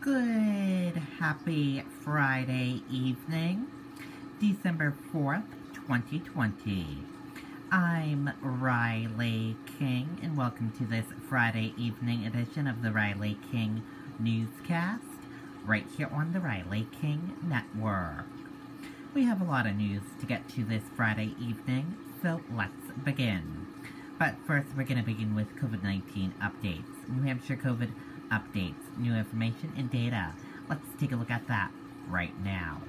Good, happy Friday evening, December 4th, 2020. I'm Riley King, and welcome to this Friday evening edition of the Riley King Newscast, right here on the Riley King Network. We have a lot of news to get to this Friday evening, so let's begin. But first, we're going to begin with COVID-19 updates. New Hampshire COVID updates, new information and data. Let's take a look at that right now.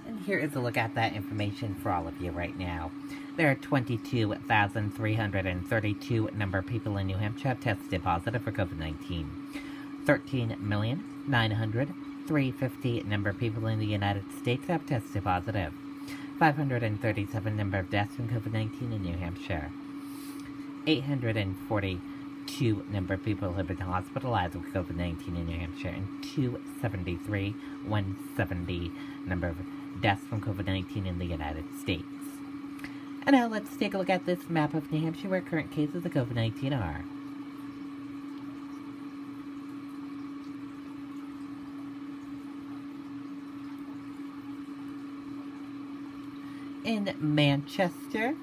And here is a look at that information for all of you right now. There are 22,332 number of people in New Hampshire have tested positive for COVID-19. 13,900,350 number of people in the United States have tested positive. 537 number of deaths from COVID-19 in New Hampshire. 842 number of people have been hospitalized with COVID-19 in New Hampshire, and 170 number of deaths from COVID-19 in the United States. And now let's take a look at this map of New Hampshire where current cases of COVID-19 are. In Manchester,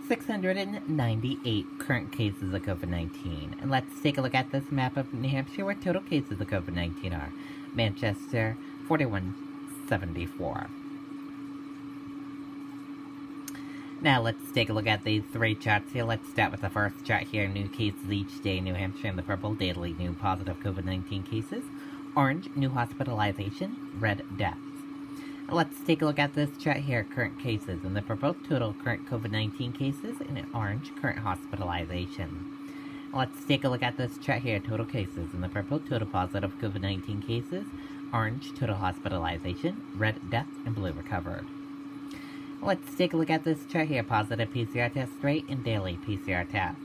698 current cases of COVID-19. And let's take a look at this map of New Hampshire where total cases of COVID-19 are. Manchester, 4174. Now let's take a look at these three charts here. Let's start with the first chart here. New cases each day in New Hampshire in the purple. Daily new positive COVID-19 cases. Orange, new hospitalization. Red, deaths. Let's take a look at this chart here. Current cases in the purple, total current COVID-19 cases, and in orange, current hospitalization. Let's take a look at this chart here. Total cases in the purple, total positive COVID-19 cases, orange, total hospitalization, red, death, and blue, recovered. Let's take a look at this chart here. Positive PCR test rate and daily PCR test.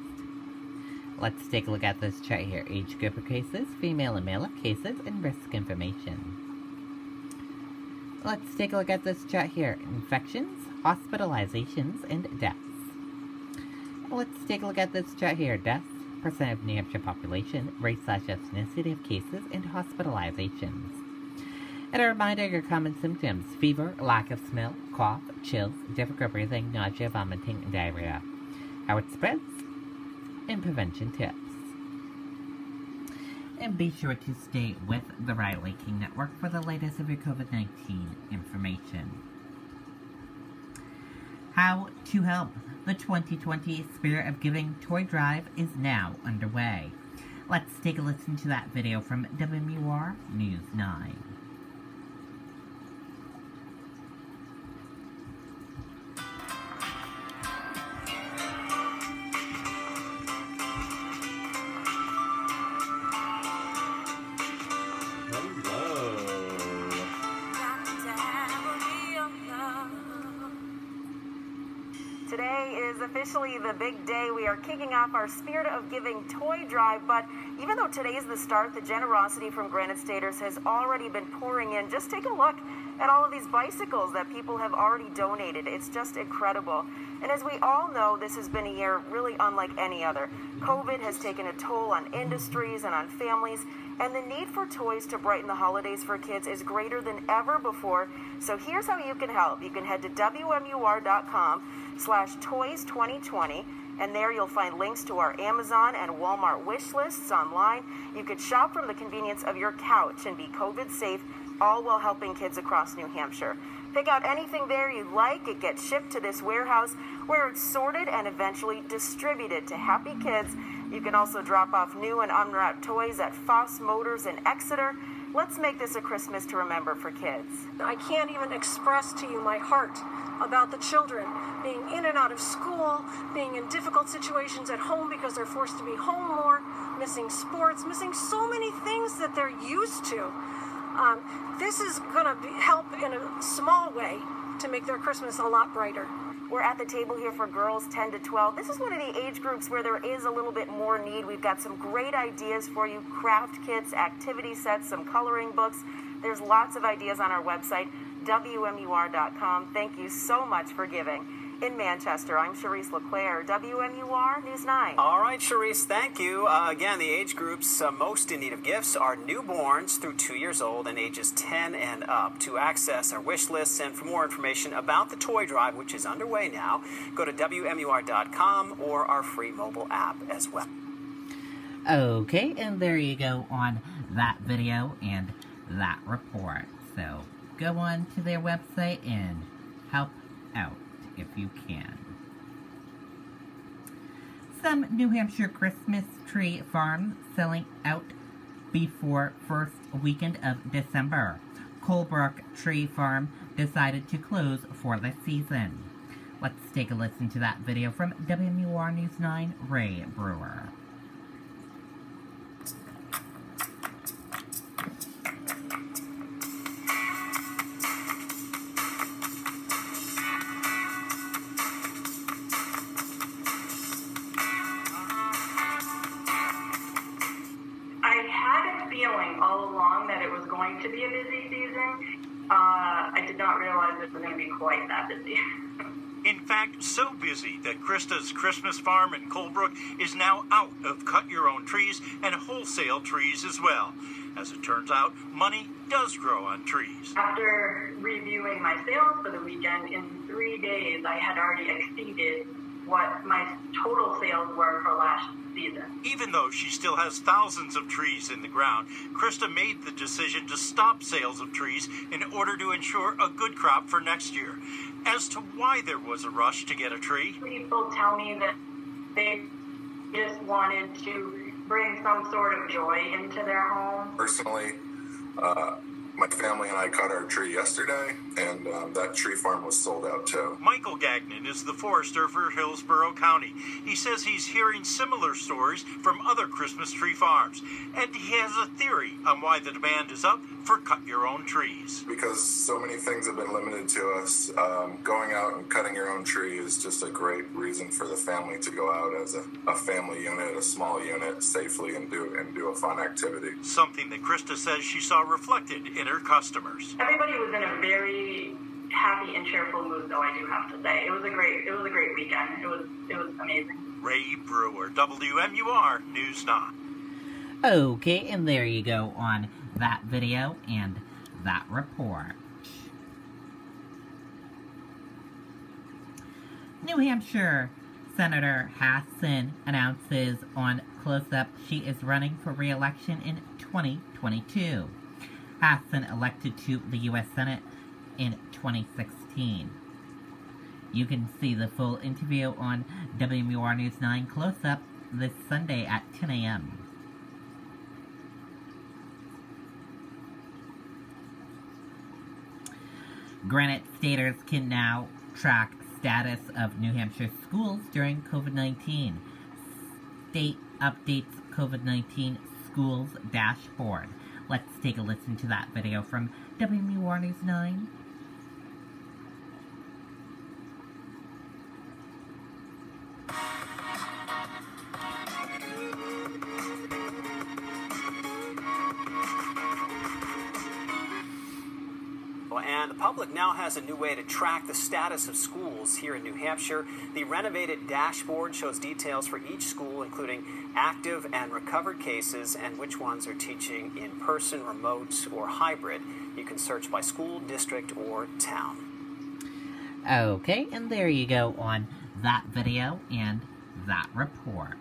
Let's take a look at this chart here. Age group of cases, female and male cases, and risk information. Let's take a look at this chart here. Infections, hospitalizations, and deaths. Let's take a look at this chart here. Deaths, percent of New Hampshire population, race/ethnicity of cases, and hospitalizations. And a reminder, your common symptoms: fever, lack of smell, cough, chills, difficult breathing, nausea, vomiting, and diarrhea. How it spreads, and prevention tips. And be sure to stay with the Riley King Network for the latest of your COVID-19 information. How to help. The 2020 Spirit of Giving Toy Drive is now underway. Let's take a listen to that video from WMUR News 9. Today is officially the big day. We are kicking off our Spirit of Giving toy drive, but even though today is the start, the generosity from Granite Staters has already been pouring in. Just take a look at all of these bicycles that people have already donated. It's just incredible. And as we all know, this has been a year really unlike any other. COVID has taken a toll on industries and on families, and the need for toys to brighten the holidays for kids is greater than ever before. So here's how you can help. You can head to WMUR.com/toys2020, and there you'll find links to our Amazon and Walmart wish lists online. You could shop from the convenience of your couch and be COVID safe, all while helping kids across New Hampshire. Pick out anything there you like. It gets shipped to this warehouse where it's sorted and eventually distributed to happy kids. You can also drop off new and unwrapped toys at Foss Motors in Exeter. Let's make this a Christmas to remember for kids. I can't even express to you my heart about the children being in and out of school, being in difficult situations at home because they're forced to be home more, missing sports, missing so many things that they're used to. This is going to help in a small way to make their Christmas a lot brighter. We're at the table here for girls 10 to 12. This is one of the age groups where there is a little bit more need. We've got some great ideas for you: craft kits, activity sets, some coloring books. There's lots of ideas on our website, WMUR.com. Thank you so much for giving. In Manchester, I'm Charisse LeClaire, WMUR News 9. All right, Charisse, thank you. Again, the age groups most in need of gifts are newborns through 2 years old and ages 10 and up. To access our wish lists and for more information about the toy drive, which is underway now, go to WMUR.com or our free mobile app as well. Okay, and there you go on that video and that report. So go on to their website and help out if you can. Some New Hampshire Christmas tree farms selling out before first weekend of December. Colebrook Tree Farm decided to close for the season. Let's take a listen to that video from WMUR News 9, Ray Brewer. All along that it was going to be a busy season. I did not realize it was going to be quite that busy. In fact, so busy that Krista's Christmas farm in Colebrook is now out of cut-your-own trees and wholesale trees as well. As it turns out, money does grow on trees. After reviewing my sales for the weekend, in 3 days I had already exceeded what my total sales were for last season. Even though she still has thousands of trees in the ground, Krista made the decision to stop sales of trees in order to ensure a good crop for next year. As to why there was a rush to get a tree, people tell me that they just wanted to bring some sort of joy into their home. Personally, my family and I cut our tree yesterday, and that tree farm was sold out too. Michael Gagnon is the forester for Hillsborough County. He says he's hearing similar stories from other Christmas tree farms, and he has a theory on why the demand is up for cut-your-own trees. Because so many things have been limited to us, going out and cutting your own tree is just a great reason for the family to go out as a family unit, a small unit, safely and do a fun activity. Something that Krista says she saw reflected in her customers. Everybody was in a very happy and cheerful mood, though, I do have to say. It was a great weekend. It was amazing. Ray Brewer, WMUR News 9. Okay, and there you go on that video and that report. New Hampshire Senator Hassan announces on Close Up she is running for re-election in 2022. Hassan elected to the U.S. Senate in 2016. You can see the full interview on WMUR News 9 Close Up this Sunday at 10 a.m. Granite Staters can now track status of New Hampshire schools during COVID-19. State updates COVID-19 schools dashboard. Let's take a listen to that video from WMUR News 9. And the public now has a new way to track the status of schools here in New Hampshire. The renovated dashboard shows details for each school, including active and recovered cases and which ones are teaching in person, remote, or hybrid. You can search by school, district, or town. Okay, and there you go on that video and that report.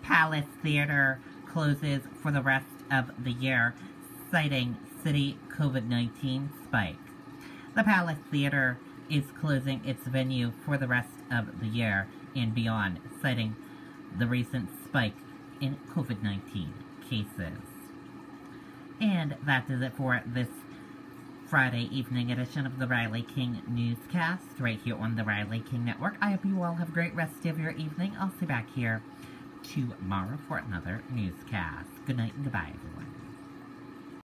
Palace Theater closes for the rest of the year, citing city COVID-19 spike. The Palace Theater is closing its venue for the rest of the year and beyond, citing the recent spike in COVID-19 cases. And that does it for this Friday evening edition of the Riley King Newscast, right here on the Riley King Network. I hope you all have a great rest of your evening. I'll see you back here tomorrow for another newscast. Good night and goodbye, everyone.